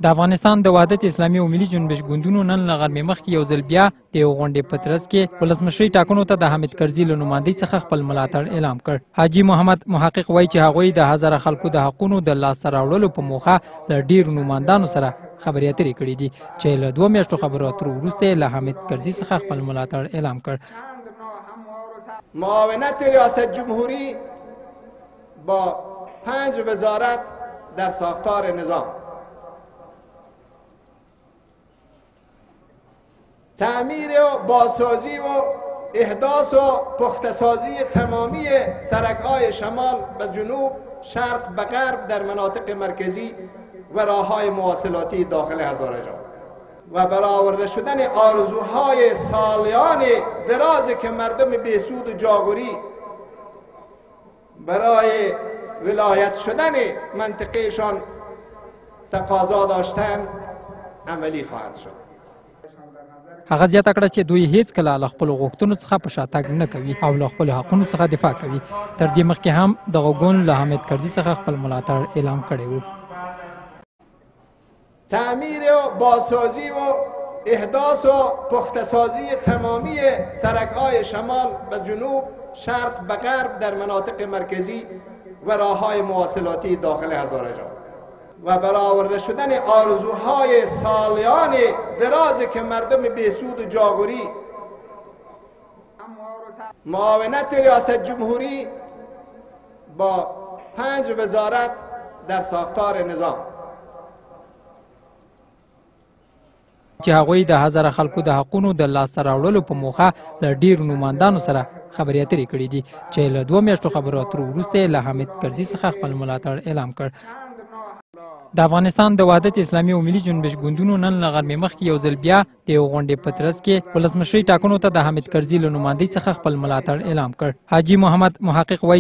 د افغانستان د وحدت اسلامي او ملي جنبش ګوندونو نن له غرمې مخکې یو ځل بیا د یو غونډې په ترڅ کې ولسمشرۍ ټاکنو ته د حامد کرزي له نمایندګۍ څخه خپل ملاتړ اعلان کړ. حاجي محمد محقق وایي چې هغوی د هزاره خلکو د حقونو د لاسته راوړلو په موخه له ډېرو نمایندانو سره خبرې اترې کړې دي چې له 2 میاشتو خبرو اترو وروسته له حامد کرزي څخه خپل ملاتړ اعلان کړ. معاونت ریاست جمهوری با 5 وزارت در ساختار نظام، تعمیر و بازسازی و احداث و پخته‌سازی تمامی سرک‌های شمال و جنوب، شرق و غرب در مناطق مرکزی و راه‌های مواصلاتی داخل هزاره‌جان و برآورده شدن آرزوهای سالیان درازی که مردم بیسود و جاغوری برای ولایت شدن منطقهشان تقاضا داشتن عملی خواهد شد. هغه زیاته کړه چې دوی هیڅ کله له خپلو غوښتنو څخه په شاتګ نه کوي او له خپلو حقونو څخه دفاع کوي. تر دې مخکې هم دغه ګوند له حامد کرزي څخه خپل ملاتړ اعلان کړی و. تعمیر و بازسازی و احداث و پخته‌سازی تمامی سرک‌های شمال و جنوب، شرق و غرب در مناطق مرکزی و راه‌های مواصلاتی داخل هزاره‌جان و برآورده شدن آرزوهای سالیان درازی که مردم بیسود و جاغوری، معاونت ریاست جمهوری با 5 وزارت در ساختار نظام، چې هغوی د هزاره خلکو د حقونو د لاسته راوړلو په موخه له ډېرو نمایندانو سره خبرې اترې کړې دي چې له 2 میاشتو خبرو اترو وروسته له حامد کرزي څخه خپل ملاتړ اعلان کړ. د افغانستان د وحدت اسلامي او ملي جنبش ګوندونو نن له غرمې مخکې یو ځل بیا د یو غونډې په ترڅ کې ولسمشرۍ ټاکنو ته د حامد کرزي له نمایندګۍ څخه خپل ملاتړ اعلان کړ. حاجي محمد محقق وایي